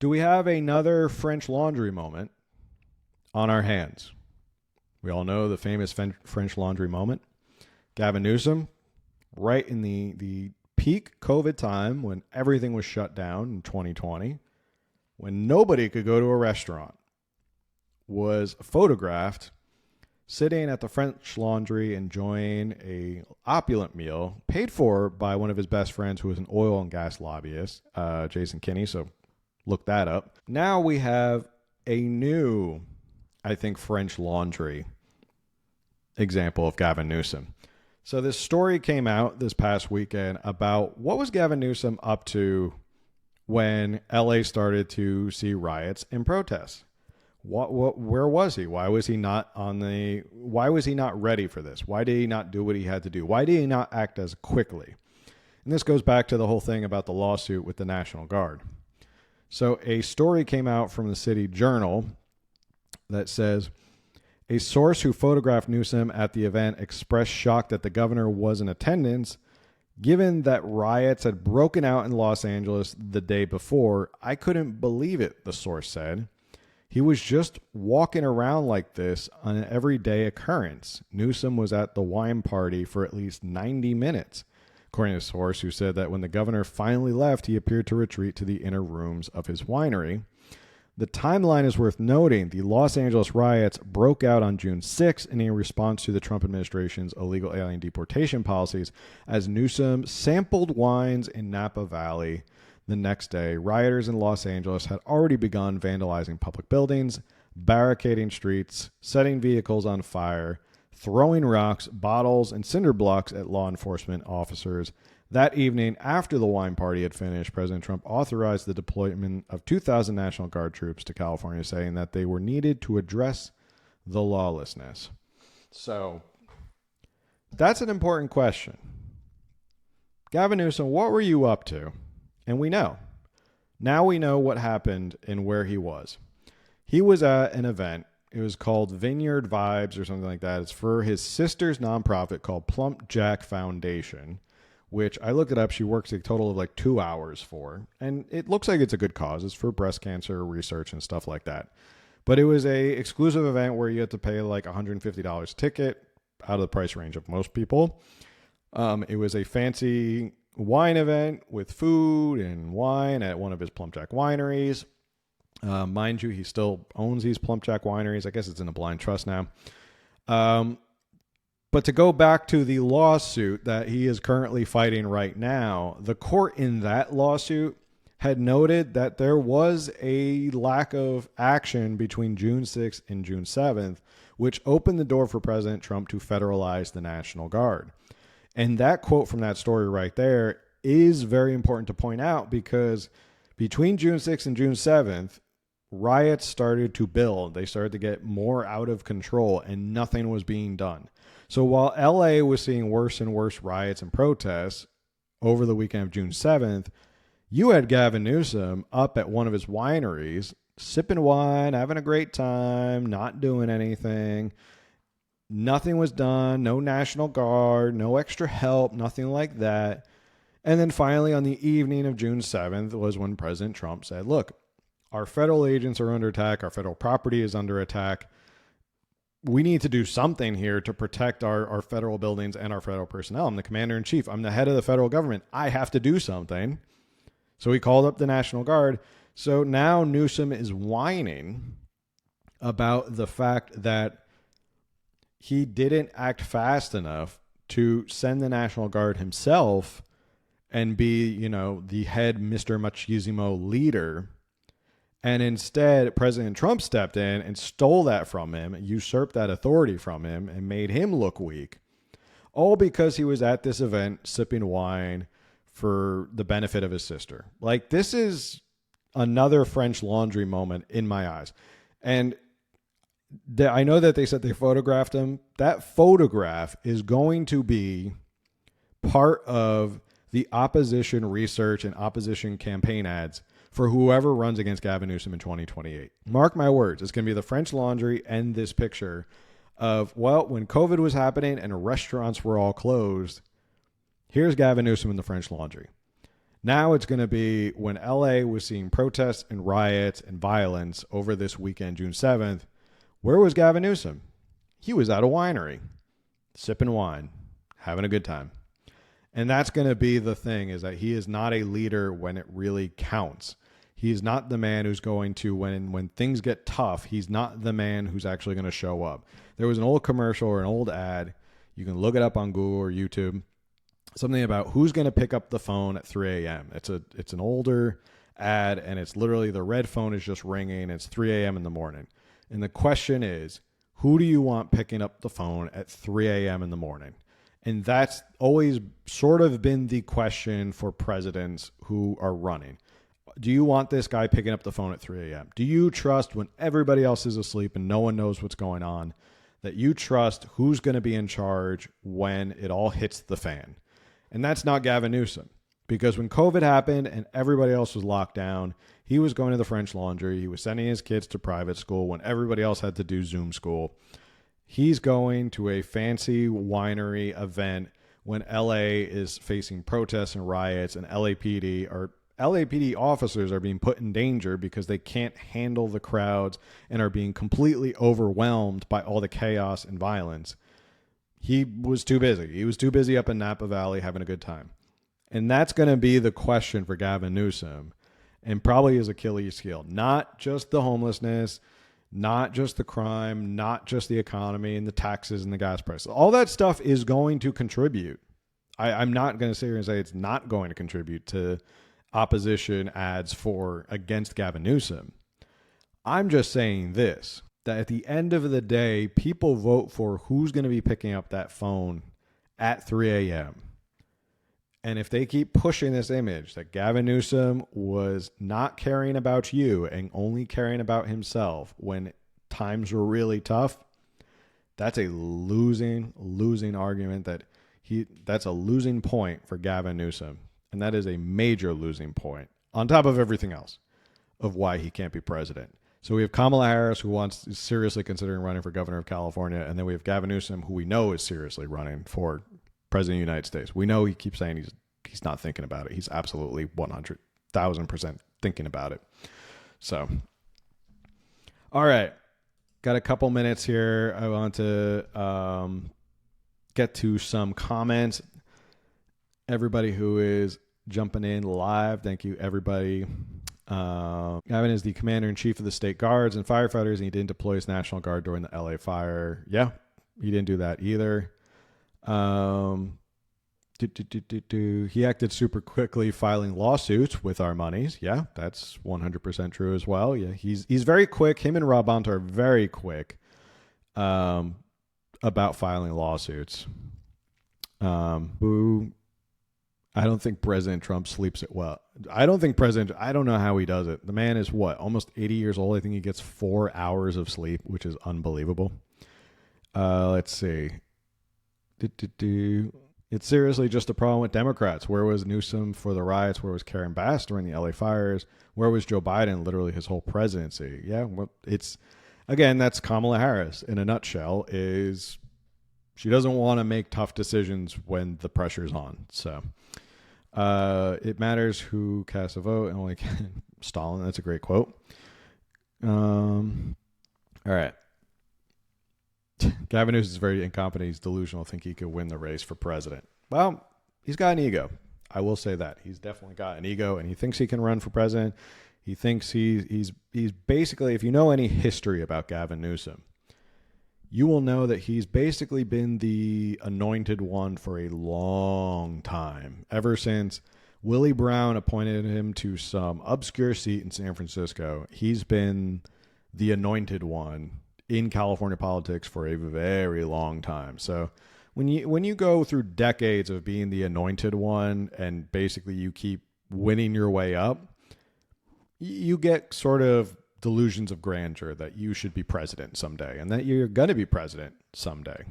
Do we have another French Laundry moment on our hands? We all know the famous French Laundry moment. Gavin Newsom, right in the peak COVID time when everything was shut down in 2020, when nobody could go to a restaurant, was photographed sitting at the French Laundry enjoying a opulent meal paid for by one of his best friends who was an oil and gas lobbyist, Jason Kinney. So look that up. Now we have a new, I think, French Laundry example of Gavin Newsom. So this story came out this past weekend about what was Gavin Newsom up to when LA started to see riots and protests. Where was he? Why was he not ready for this? Why did he not do what he had to do? Why did he not act as quickly? And this goes back to the whole thing about the lawsuit with the National Guard. So a story came out from the City Journal that says, a source who photographed Newsom at the event expressed shock that the governor was in attendance, given that riots had broken out in Los Angeles the day before. I couldn't believe it, the source said. He was just walking around like this on an everyday occurrence. Newsom was at the wine party for at least 90 minutes, according to a source who said that when the governor finally left, he appeared to retreat to the inner rooms of his winery. The timeline is worth noting. The Los Angeles riots broke out on June 6 in a response to the Trump administration's illegal alien deportation policies as Newsom sampled wines in Napa Valley. The next day, rioters in Los Angeles had already begun vandalizing public buildings, barricading streets, setting vehicles on fire, throwing rocks, bottles, and cinder blocks at law enforcement officers. That evening, after the wine party had finished, President Trump authorized the deployment of 2,000 National Guard troops to California, saying that they were needed to address the lawlessness. So, that's an important question. Gavin Newsom, what were you up to? And we know. Now we know what happened and where he was. He was at an event. It was called Vineyard Vibes or something like that. It's for his sister's nonprofit called Plump Jack Foundation, which I looked it up. She works a total of like 2 hours for. And it looks like it's a good cause. It's for breast cancer research and stuff like that. But it was a exclusive event where you had to pay like $150 a ticket, out of the price range of most people. It was a fancy wine event with food and wine at one of his Plump Jack wineries. Mind you, he still owns these Plump Jack wineries. I guess it's in a blind trust now. But to go back to the lawsuit that he is currently fighting right now, the court in that lawsuit had noted that there was a lack of action between June 6th and June 7th, which opened the door for President Trump to federalize the National Guard. And that quote from that story right there is very important to point out because between June 6th and June 7th, riots started to build. They started to get more out of control and nothing was being done. So while LA was seeing worse and worse riots and protests over the weekend of June 7th, you had Gavin Newsom up at one of his wineries, sipping wine, having a great time, not doing anything. Nothing was done, no National Guard, no extra help, nothing like that. And then finally on the evening of June 7th was when President Trump said, look, our federal agents are under attack, our federal property is under attack. We need to do something here to protect our federal buildings and our federal personnel. I'm the commander-in-chief. I'm the head of the federal government. I have to do something. So he called up the National Guard. So now Newsom is whining about the fact that he didn't act fast enough to send the National Guard himself and be, the head Mr. Machismo leader. And instead, President Trump stepped in and stole that from him, usurped that authority from him, and made him look weak. All because he was at this event sipping wine for the benefit of his sister. Like, this is another French Laundry moment in my eyes. And I know that they said they photographed him. That photograph is going to be part of the opposition research and opposition campaign ads for whoever runs against Gavin Newsom in 2028. Mark my words. It's going to be the French Laundry and this picture of, well, when COVID was happening and restaurants were all closed, here's Gavin Newsom in the French Laundry. Now it's going to be when LA was seeing protests and riots and violence over this weekend, June 7th. Where was Gavin Newsom? He was at a winery, sipping wine, having a good time. And that's going to be the thing, is that he is not a leader when it really counts. He's not the man who's going to, when things get tough, he's not the man who's actually going to show up. There was an old commercial or an old ad. You can look it up on Google or YouTube. Something about who's going to pick up the phone at 3 a.m. It's an older ad, and it's literally the red phone is just ringing. It's 3 a.m. in the morning. And the question is, who do you want picking up the phone at 3 a.m. in the morning? And that's always sort of been the question for presidents who are running. Do you want this guy picking up the phone at 3 a.m.? Do you trust, when everybody else is asleep and no one knows what's going on, that you trust who's going to be in charge when it all hits the fan? And that's not Gavin Newsom. Because when COVID happened and everybody else was locked down, he was going to the French Laundry. He was sending his kids to private school when everybody else had to do Zoom school. He's going to a fancy winery event when LA is facing protests and riots, and LAPD officers are being put in danger because they can't handle the crowds and are being completely overwhelmed by all the chaos and violence. He was too busy. He was too busy up in Napa Valley having a good time. And that's going to be the question for Gavin Newsom, and probably his Achilles heel. Not just the homelessness, not just the crime, not just the economy and the taxes and the gas prices. All that stuff is going to contribute. I'm not going to sit here and say it's not going to contribute to opposition ads against Gavin Newsom. I'm just saying this, that at the end of the day, people vote for who's going to be picking up that phone at 3 a.m. And if they keep pushing this image that Gavin Newsom was not caring about you and only caring about himself when times were really tough, that's a losing argument. That's a losing point for Gavin Newsom. And that is a major losing point on top of everything else of why he can't be president. So we have Kamala Harris, who is seriously considering running for governor of California. And then we have Gavin Newsom, who we know is seriously running for president of the United States. We know he keeps saying he's not thinking about it. He's absolutely 100,000% thinking about it. So, all right. Got a couple minutes here. I want to get to some comments. Everybody who is jumping in live, thank you, everybody. Gavin is the commander-in-chief of the state guards and firefighters, and he didn't deploy his National Guard during the LA fire. Yeah, he didn't do that either. He acted super quickly filing lawsuits with our monies. Yeah, that's 100% true as well. Yeah, he's very quick. Him and Rob Bonta are very quick about filing lawsuits. I don't think President Trump sleeps it well. I don't know how he does it. The man is almost 80 years old. I think he gets 4 hours of sleep, which is unbelievable. Let's see. It's seriously just a problem with Democrats. Where was Newsom for the riots? Where was Karen Bass during the LA fires? Where was Joe Biden literally his whole presidency? Yeah, well, that's Kamala Harris in a nutshell. Is she doesn't want to make tough decisions when the pressure's on. So it matters who casts a vote and only Stalin. That's a great quote. All right. Gavin Newsom is very incompetent. He's delusional. Think he could win the race for president. Well, he's got an ego. I will say that. He's definitely got an ego, and he thinks he can run for president. He thinks he's basically, if you know any history about Gavin Newsom, you will know that he's basically been the anointed one for a long time. Ever since Willie Brown appointed him to some obscure seat in San Francisco, he's been the anointed one in California politics for a very long time. So when you go through decades of being the anointed one and basically you keep winning your way up, you get sort of delusions of grandeur that you should be president someday and that you're going to be president someday.